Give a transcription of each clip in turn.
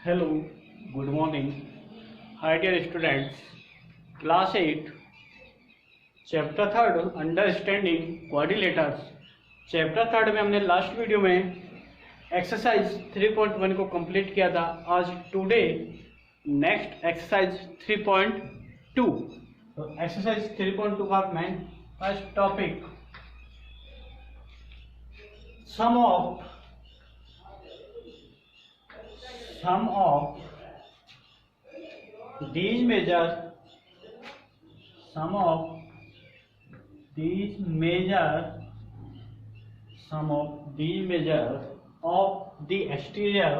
Hello, good morning. Hi dear students. Class 8, Chapter 3 Understanding Quadrilaters. Chapter 3 में हमने last video में exercise 3.1 को complete किया था. आज टुडे नेक्स्ट एक्सरसाइज 3.2. तो एक्सरसाइज 3.2 का main first topic sum of these measures of the exterior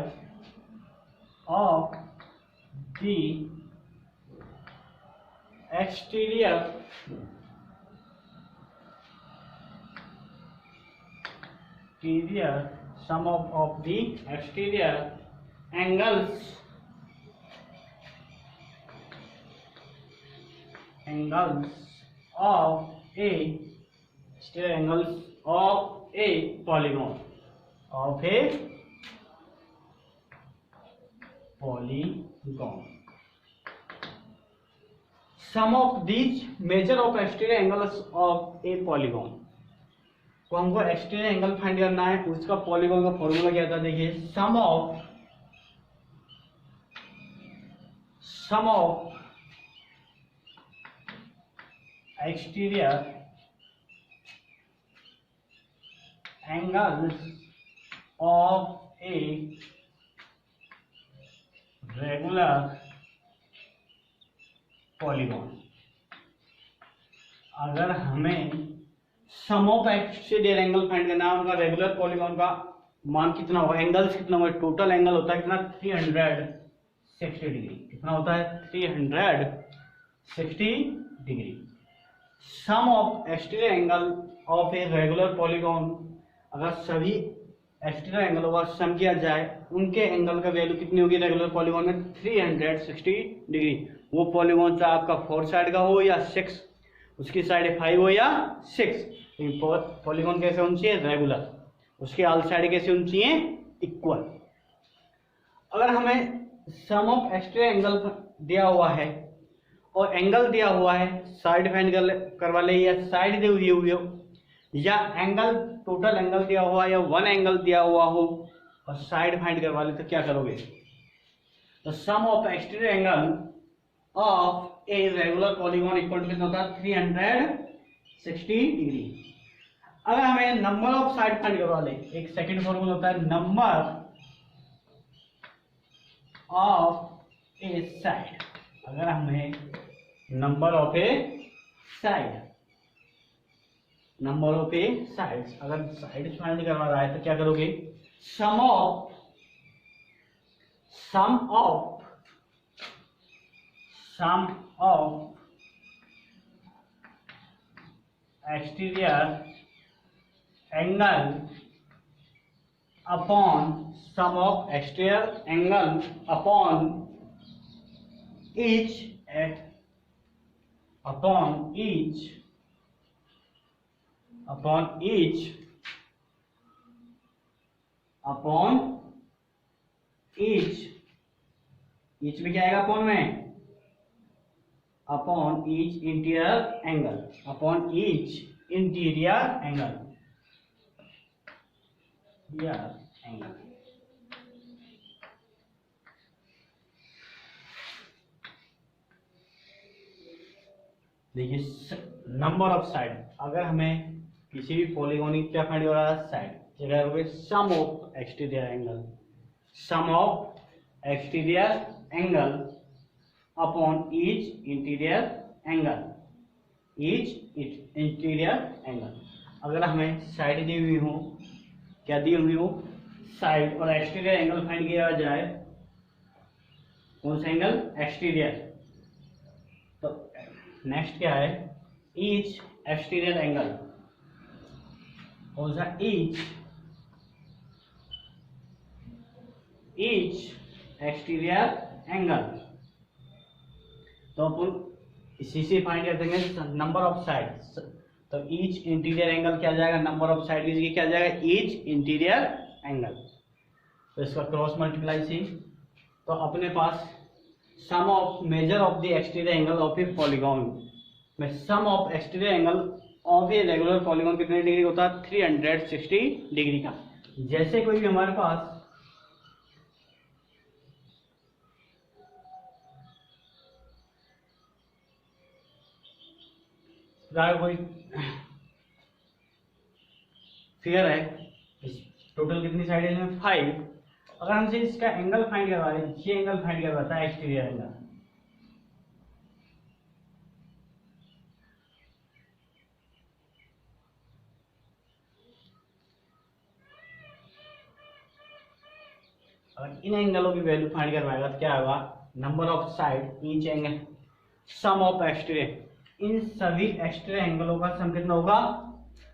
sum of the exterior angles of a polygon sum of these measure of exterior angles of a polygon. तो हमको exterior angle find करना है. उसका polygon का formula क्या था, देखिए sum of exterior angles of a regular polygon. अगर हमें sum of exterior angle find करना है, उनका रेगुलर पॉलीगॉन का मान कितना होगा, एंगल्स कितना होगा, टोटल एंगल होता है कितना 360 डिग्री. कितना होता है 360 degree. Sum of exterior angle of a regular polygon, अगर सभी एक्सटीरियर एंगलों का सम किया जाए, उनके एंगल का वैल्यू कितनी होगी रेगुलर पॉलीगॉन में 360 डिग्री. वो पॉलीगॉन चाहे आपका 4 साइड का हो या 6, उसकी साइड 5 हो या 6. पॉलीगॉन कैसे होनी चाहिए, रेगुलर. उसके ऑल साइड कैसे होनी चाहिए, इक्वल. अगर हमें सम ऑफ एक्सटीरियर एंगल दिया हुआ है और एंगल दिया हुआ है, साइड फाइंड करवा ले या साइड दी हुई हो, या एंगल टोटल एंगल दिया हुआ या वन एंगल दिया हुआ हो और साइड फाइंड करवा ले, तो क्या करोगे. तो sum of exterior angle of a regular polygon equal to कितना होता है 360 डिग्री. अगर हमें नंबर ऑफ साइड फाइंड करवा ले, एक सेकंड फॉर्मूला होता है नंबर ऑफ ए साइड. अगर हमें नंबर ऑफ ए साइड्स अगर साइड फाइंड करवा रहा है, तो क्या करोगे, sum of exterior angle upon sum of exterior angle upon each में क्या आएगा, अपॉन में अपॉन ईच इंटीरियर एंगल देखिए नंबर ऑफ साइड. अगर हमें किसी भी पॉलीगॉन की क्या फाइंड हो रहा है, साइड, क्या करोगे, sum of exterior angle upon each interior angle. अगर हमें साइड दी हुई हो, क्या दी हुई हो, साइड, और एक्सटीरियर एंगल फाइंड किया जाए, कौन सा एंगल, एक्सटीरियर. तो नेक्स्ट क्या है, ईच एक्सटीरियर एंगल, कौन सा, ईच एक्सटीरियर एंगल. तो अपन इसी से फाइंड कर देंगे नंबर ऑफ साइड. तो ईच इंटीरियर एंगल क्या जाएगा, नंबर ऑफ साइड की क्या जाएगा, ईच इंटीरियर एंगल. तो इसका क्रॉस मल्टीप्लाई से तो अपने पास sum of measure of the exterior angle of a polygon में sum of exterior angle of a regular polygon कितने डिग्री होता है? 360 डिग्री का। जैसे कोई भी हमारे पास कोई फिगर है, टोटल कितनी साइड है इसमें? 5। अगर हमसे इसका एंगल फाइंड करवा रहे हैं, ये एंगल फाइंड करवाता है एक्सटीरियर एंगल, अगर इन एंगलों की वैल्यू फाइंड करवाएगा तो क्या होगा? Number of side each angle sum of exterior, इन सभी एक्सटीरियर एंगलों का सम कितना होगा?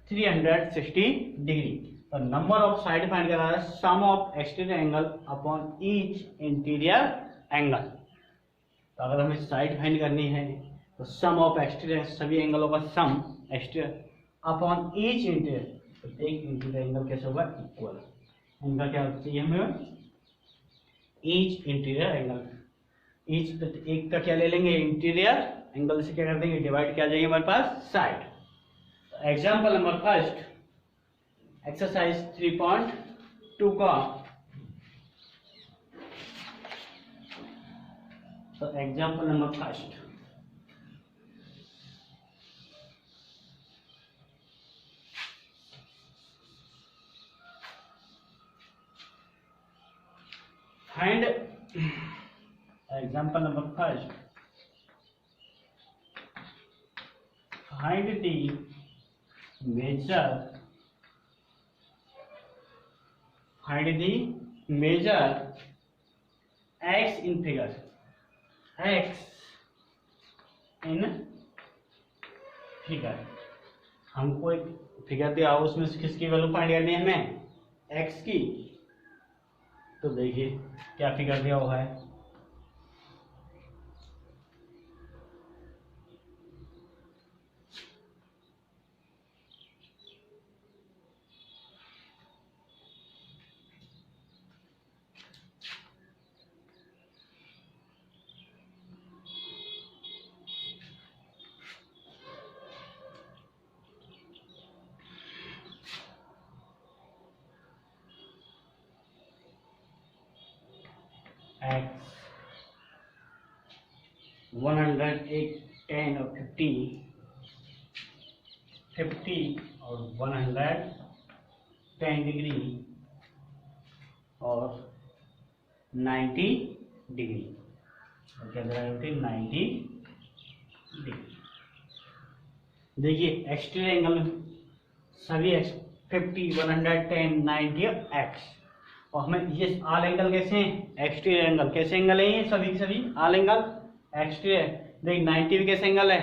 360 डिग्री। तो नंबर ऑफ साइड फाइंड करा है sum of exterior angle upon each interior angle. तो अगर हमें साइड फाइंड करनी है तो सम ऑफ एक्सटीरियर, सभी एंगलों का सम एक्सटीरियर अपॉन ईच इंटीरियर, प्रत्येक इंटीरियर एंगल कैसे होगा? इक्वल। इनका क्या चाहिए हमें? Each interior angle. ईच एक का क्या ले लेंगे? इंटीरियर एंगल से क्या कर देंगे? डिवाइड किया जाएगा हमारे पास side. Example number first, exercise 3.2 का। तो example number first, find example number first, find the measure, find the measure x in figure, x in figure। हमको एक फिगर दिया हो, उसमें से किसकी वैल्यू फाइंड करनी है हमें? x की। तो देखिए क्या फिगर दिया हुआ है। x 110 और 50 और 110 डिग्री और 90 डिग्री, और क्या दे रहा है? 90 डिग्री। देखिए एक्सटीरियर एंगल सभी x 50, 110, 90 और x, और हमें ये आल एंगल कैसे हैं? Exterior angle. कैसे एंगल है ये? सभी सभी आल एंगल एक्सटीरियर। देख 90 भी कैसे एंगल है?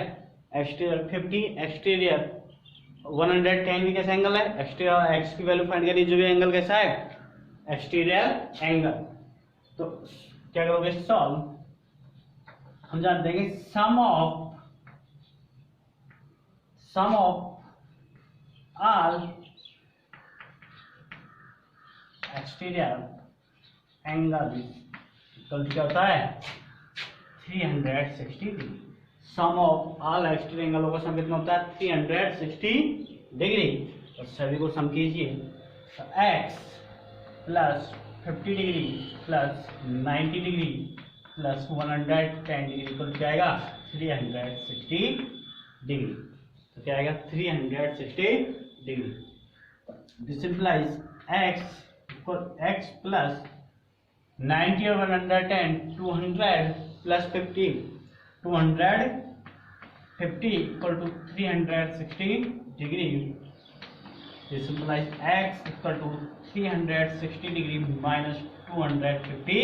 एक्सटीरियर। 50 एक्सटीरियर, 110 भी कैसे एंगल है? एक्सटीरियर। और x की वैल्यू फाइंड करिए, जो भी एंगल कैसा है? Exterior angle. तो क्या करोगे? सॉल्व। हम जानते हैं कि sum of all exterior angle equal क्या होता है? 360 degree. Sum of all exterior एंगलों का सम कितना होता है? 360 डिग्री। तो सभी को सम कीजिए। तो x plus 50 degree plus 90 degree plus 110 degree equal क्या आएगा? 360 डिग्री। तो क्या आएगा? 360 degree. This implies x x plus 90 और 110, 200 plus 50, 250 equal to 360 degree. This implies x equal to 360 degree minus 250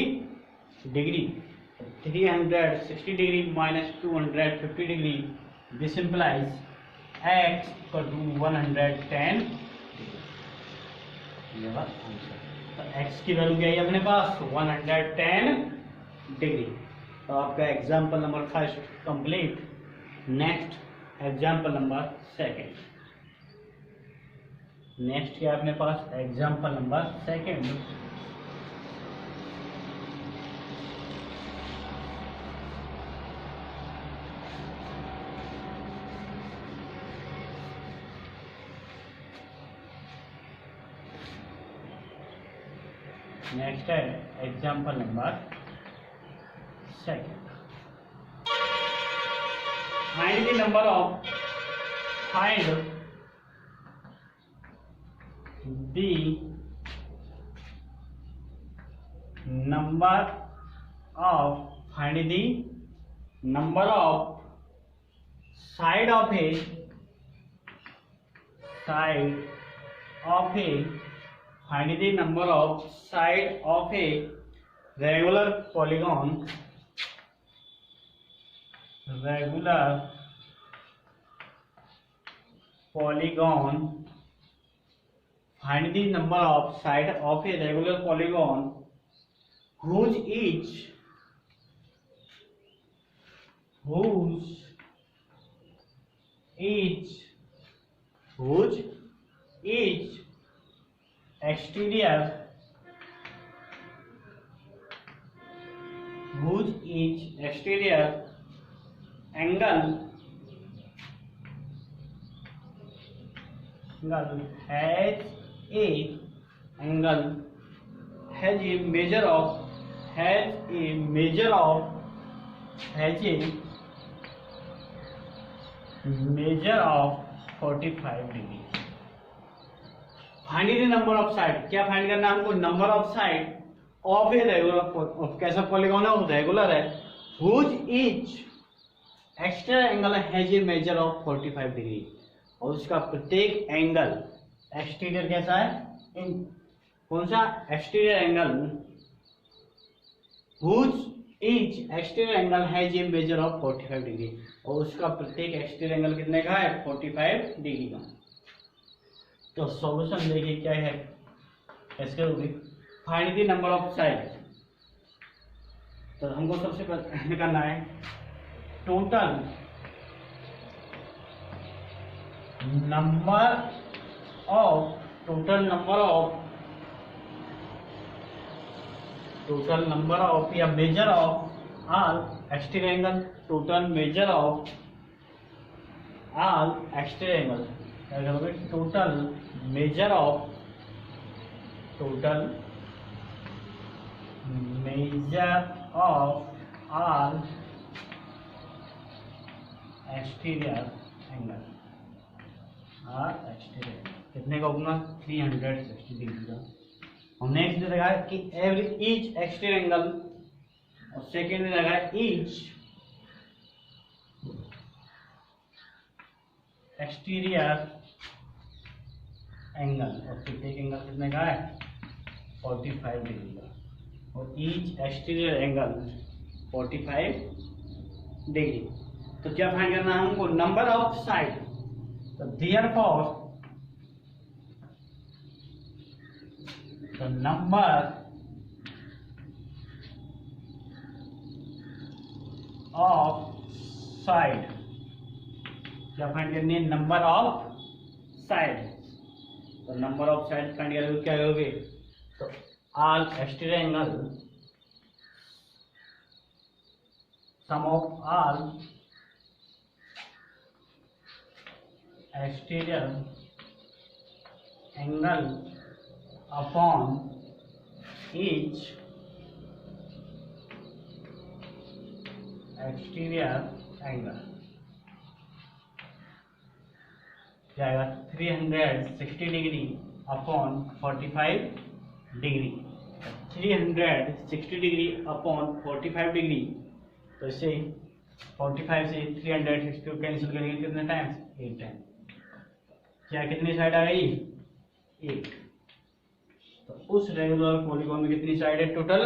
degree. 360 degree minus 250 degree, this implies x equal to 110 degree. ये बात answer. तो x की वैल्यू क्या है अपने पास? 110 डिग्री। तो आपका example number first complete. Next example number second. Next क्या अपने पास? Example number second. नेक्स्ट है example number 2. Find the number of side of a find the number of side of a regular polygon find the number of side of a regular polygon whose each exterior angle has a measure of 45 degree. Find the number of side. क्या find करना है हमको? Number of side of a regular. कैसा polygon है? वो regular है. Whose each extra angle has a measure of 45 degree. और उसका प्रत्येक एंगल एक्सटीरियर कैसा है? कौन सा? Exterior angle. Whose each exterior angle has a measure of 45 degree. और उसका प्रत्येक एक्सटीरियर एंगल कितने का है? 45 डिग्री का. तो सॉल्यूशन देखिए क्या है इसके रूप. Find the number of side. तो हमको सबसे पहले करना है टोटल नंबर ऑफ या measure of all exterior angle. Total measure of all exterior angle. Total measure of all exterior angle. कितने का होगा? 360 डिग्री का. और नेक्स्ट दे रखा है कि एवरी ईच एक्सटीरियर एंगल. और सेकेंड दे रखा है ईच एक्सटीरियर एंगल. और प्रत्येक एंगल कितने का है? 45 डिग्री का. और ईच एक्सटीरियर एंगल 45 डिग्री. तो क्या फाइंड करना है हमको? Number of side. तो therefore the number of side. क्या फाइंड करनी है? Number of side. तो नंबर ऑफ साइड फाइंड करोगे क्या करोगे? तो all exterior angle sum of all exterior angle upon each exterior angle क्या आएगा? 360 degree upon 45 degree. 360 degree upon 45 degree. तो इसे 45 से 360 कैंसिल करेंगे कितने टाइम्स? 8 टाइम. क्या कितनी साइड आ गई? 8. तो उस रेगुलर पॉलीगॉन में कितनी साइड है? टोटल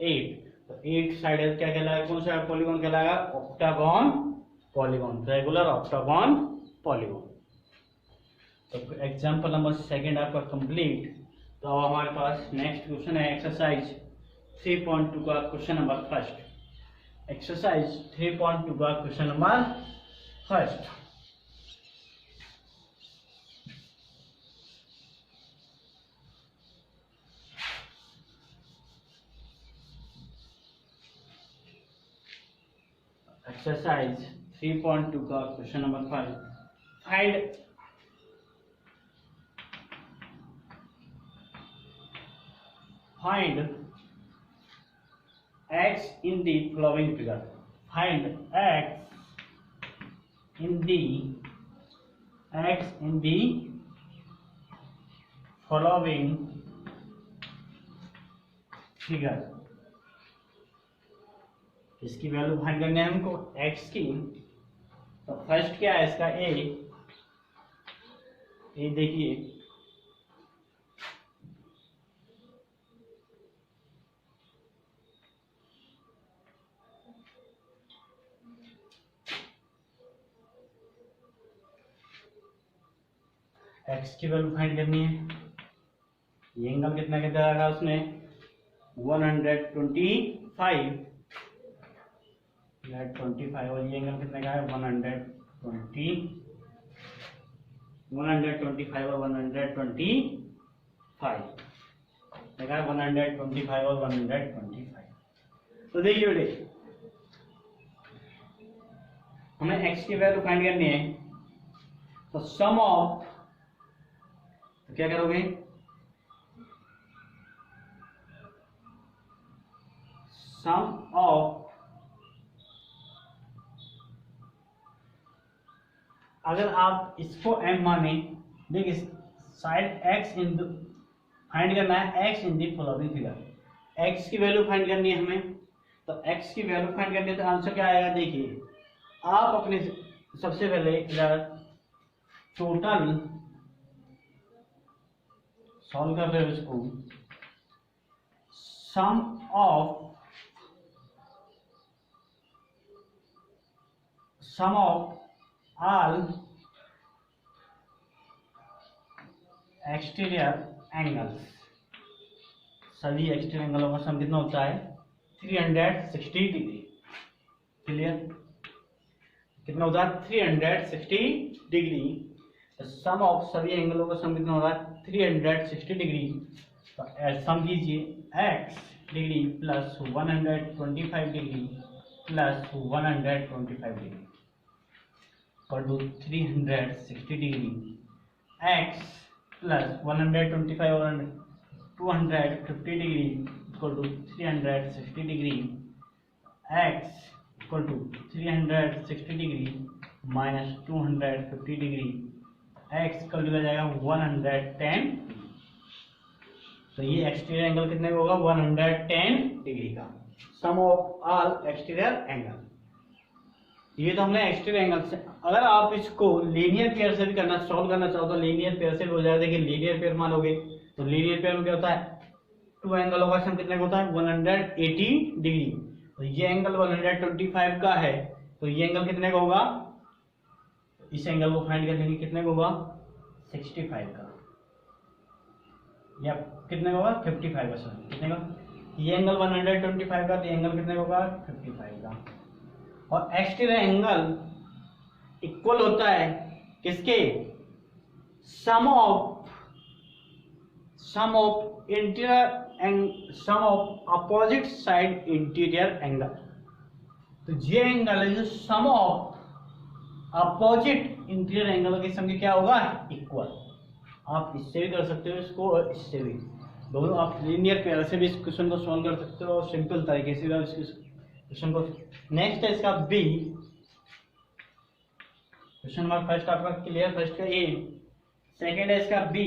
8. तो 8 साइड क्या कहलाएगा? कौन सा पॉलीगॉन कहलाएगा? Octagon polygon. Regular octagon polygon. तो एग्जाम्पल नंबर 2 आपका कंप्लीट. तो अब हमारे पास नेक्स्ट क्वेश्चन है एक्सरसाइज 3.2 का क्वेश्चन नंबर 1. एक्सरसाइज 3.2 का क्वेश्चन नंबर 1. एक्सरसाइज 3.2 का question number 5. Find find x in the following figure. Find x in the following figure. इसकी वैल्यू फाइंड करनी है हमको x की। तो फर्स्ट क्या है इसका a देखिए x की वैल्यू फाइंड करनी है। ये एंगल कितना कितना आएगा उसने 125 और ये एंगल कितने का है 125 और 125 देखा है 125 और 125। तो देखिए बेटे हमें x की वैल्यू फाइंड करनी है। तो सम ऑफ तो क्या करोगे सम ऑफ अगर आप इसको m माने देखिए साइड x इन फाइंड करना है x in the following figure. x की वैल्यू फाइंड करनी है हमें। तो x की वैल्यू फाइंड करनी है तो आंसर क्या आएगा देखिए आप अपने सबसे पहले इधर टोटल सॉल्व कर रहे हो इसको सम ऑफ ऑल एक्सटीरियर एंगल्स सभी एक्सटीरियर एंगलों का सम कितना होता है 360 डिग्री। क्लियर कितना होता है 360 डिग्री। सम ऑफ सभी एंगलों का सम कितना होता है 360 डिग्री। तो सम कीजिए x degree plus 125 degree plus 125 degree पर 360 डिग्री x प्लस 125 और 250 degree equal to 360 degree x equal to 360 degree minus 250 degree x equal to जाएगा 110। तो ये एक्सटीरियर एंगल कितने का होगा 110 डिग्री का सम ऑफ ऑल एक्सटीरियर एंगल। ये तो हमने एक्सटीरियर एंगल से। अगर आप इसको लीनियर पेयर से भी करना सॉल्व करना चाहो तो लीनियर पेयर से भी हो जाएगा। देखिए लीनियर पेयर मानोगे तो लीनियर पेयर में क्या होता है टू एंगलों का सम कितने का होता है 180 डिग्री। तो ये एंगल 125 का है तो ये एंगल कितने का होगा इस एंगल को फाइंड कर लेंगे कितने का होगा 65 का या कितने का होगा 55 का सॉरी कितने का ये एंगल 125 का तो एंगल कितने का होगा 55 का। और एक्सटीरियर एंगल इक्वल होता है किसके sum of interior sum of opposite side interior angle. तो ये एंगल है जो sum of opposite interior angle के सम क्या होगा इक्वल। आप इससे भी कर सकते हो इसको और इससे भी दोनों आप लीनियर पेयर से भी इस क्वेश्चन को सॉल्व कर सकते हो और सिंपल तरीके से भी इस क्वेश्चन को। नेक्स्ट है इसका बी क्वेश्चन नंबर फर्स्ट आपका क्लियर फर्स्ट का ए। सेकेंड है इसका बी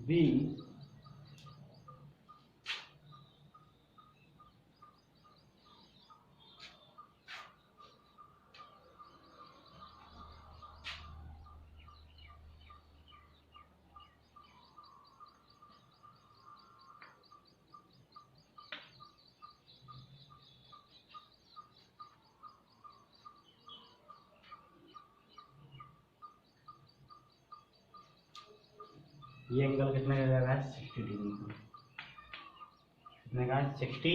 बी ये एंगल कितने का जाएगा 60 डिग्री का कितने का 60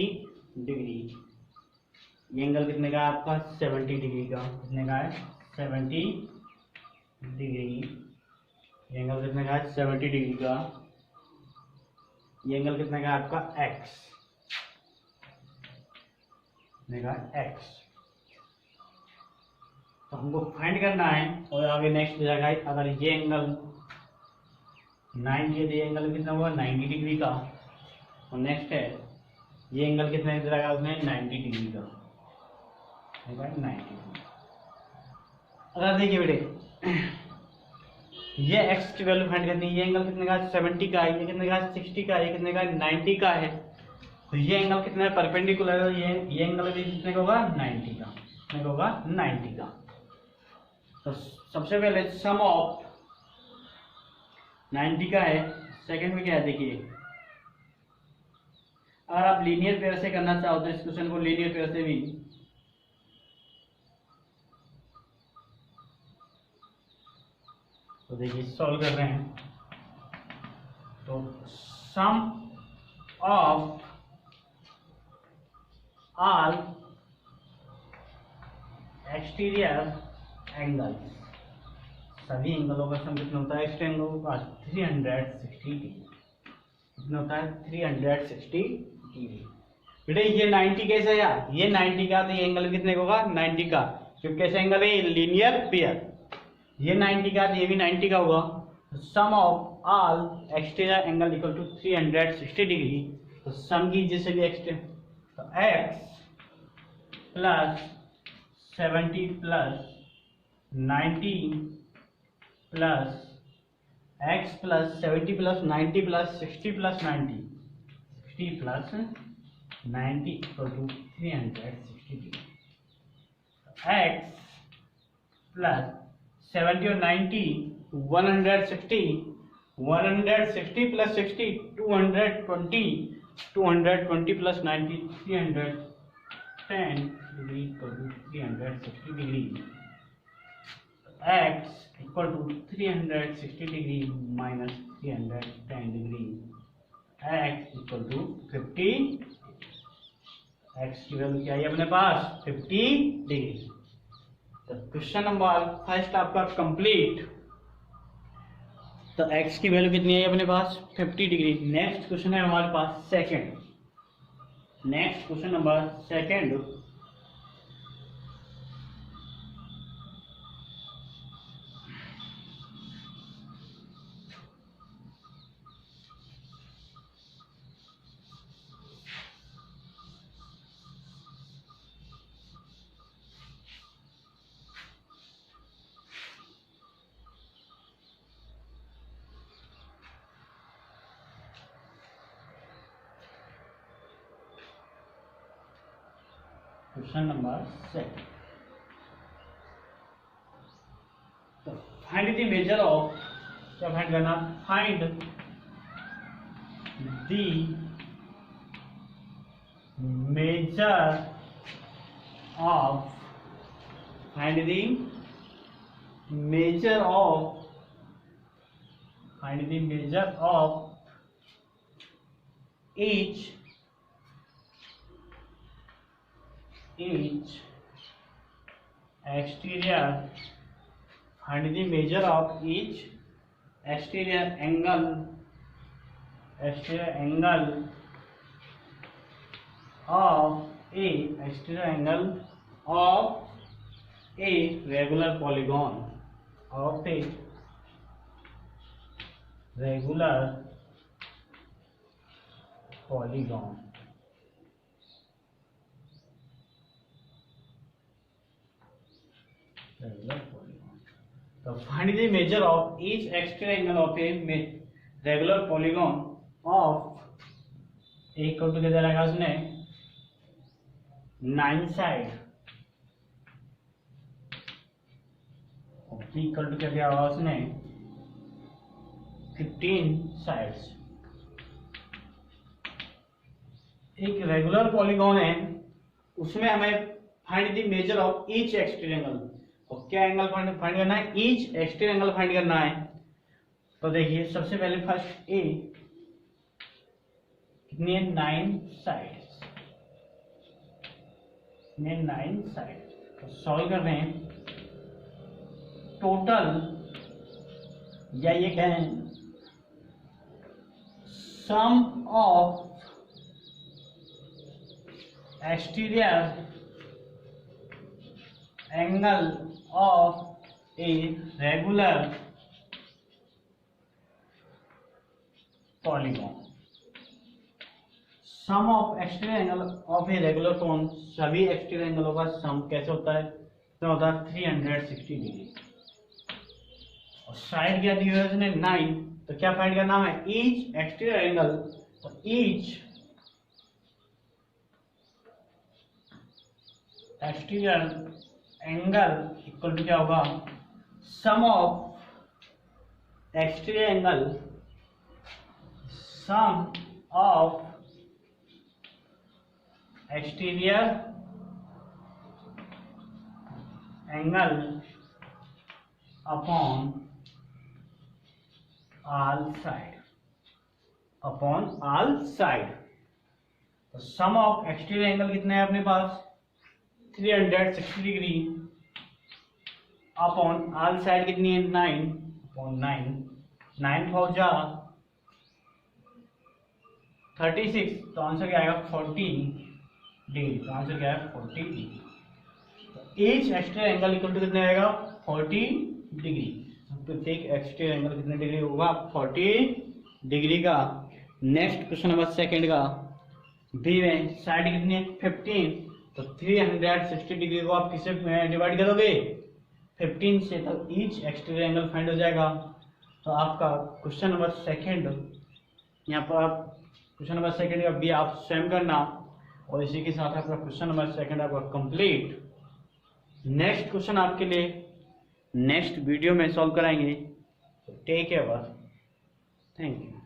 डिग्री। ये एंगल कितने का आपका 70 डिग्री का कितने का है 70 डिग्री, ये एंगल कितने का है 70 डिग्री का, ये एंगल कितने का है आपका x, x। तो हमको फाइंड करना है और आगे नेक्स्ट जगह अगर ये एंगल 90 है तो ये एंगल कितना हुआ 90 डिग्री का, और नेक्स्ट है ये एंगल कितने दे रखा उसने 90 डिग्री का, 90 डिग्री। अगर देखिए बेटे ये x की वैल्यू फाइंड करनी है, ये एंगल कितने का 70 का है, ये कितने का 60 का है, ये कितने का 90 का है, तो ये एंगल कितना है परपेंडिकुलर है, ये एंगल भी कितने का होगा 90 का, कितने का होगा 90 का। तो सबसे पहले सम ऑफ 90 का है, सेकंड में क्या है देखिए, अगर आप लीनियर पेयर से करना चाहो तो इस क्वेश्चन को लीनियर पेयर से भी तो देखिए सॉल्व कर रहे हैं, तो sum of all exterior angles, सभी एंगलों का सम कितना होता है, एक्सटीरियर एंगलों का 360 डिग्री, कितना होता है 360 डिग्री। बेटे ये 90 कैसे है यार, ये 90 का, तो ये एंगल कितने का होगा 90 का, क्योंकि कैसे एंगल है लीनियर पेयर, ये 90 का तो ये भी 90 का होगा। Sum of all exterior angle equal to 360 degree, तो सम की जैसे भी एक्सटीरियर, तो x plus 70 plus 90 plus x plus 70 plus 90 plus 60 plus 90, 60 plus 90 equal to 360 degree. x plus 70 और 90 160, 160 plus 60 220, 220 plus 90 310 degree equal to 360 degree. x equal to 360 degree minus 310 degree, x equal to 50, x की value क्या है अपने पास 50 degree. तो question number first आपका complete, तो x की value कितनी है अपने पास 50 डिग्री। नेक्स्ट क्वेश्चन है हमारे पास second, next question number second, question number second, तो फाइंड द मेजर ऑफ, क्या फाइंड करना, find the measure of, find the measure of, find the measure of each exterior, find the measure of each exterior angle of a regular polygon, of a regular polygon, So find the measure of each exterior angle of a regular polygon of equal to कितना लगा उसने 9 side, equal to क्या दिया होगा उसने 15 sides. एक regular polygon है, उसमें हमें find the measure of each exterior angle, और क्या एंगल फाइंड करना है, ईच एक्सटीरियर एंगल फाइंड करना है। तो देखिए सबसे पहले फर्स्ट ए कितनी है 9 साइड्स, 9 साइड, तो सॉल्व कर रहे हैं। टोटल या ये कहें sum of exterior angle of a regular polygon. Sum of exterior angle of a regular cone, सभी एक्सटीरियर एंगलों का सम कैसे होता है, तो होता है 360 डिग्री। और साइड क्या दी हुई है उसने 9, तो क्या फाइंड करना है, ईच एक्सटीरियर एंगल, तो each exterior angle equal to क्या होगा, sum of exterior angle, sum of exterior angle upon all side, upon all side. तो सम ऑफ एक्सटीरियर एंगल कितने हैं अपने पास, 360 डिग्री, अपॉन ऑल साइड कितनी है, 9, अपॉन 9 4 जा 36, तो आंसर क्या आएगा 40 डिग्री। तो आंसर क्या है 40 degree. Each exterior angle equal to कितने आएगा, 40 डिग्री। प्रत्येक एक्सटीरियर एंगल कितने डिग्री होगा, 40 डिग्री का। नेक्स्ट क्वेश्चन नंबर सेकंड का, बी में साइड कितनी है 15, तो 360 डिग्री को आप किससे डिवाइड करोगे, 15 से, तो ईच एक्सटीरियर एंगल फाइंड हो जाएगा। तो आपका क्वेश्चन नंबर सेकंड, यहाँ पर आप क्वेश्चन नंबर सेकंड का भी आप स्वयं करना, और इसी के साथ आपका क्वेश्चन नंबर सेकंड आपका कंप्लीट। नेक्स्ट क्वेश्चन आपके लिए नेक्स्ट वीडियो में सॉल्व कराएंगे। Take care, thank you.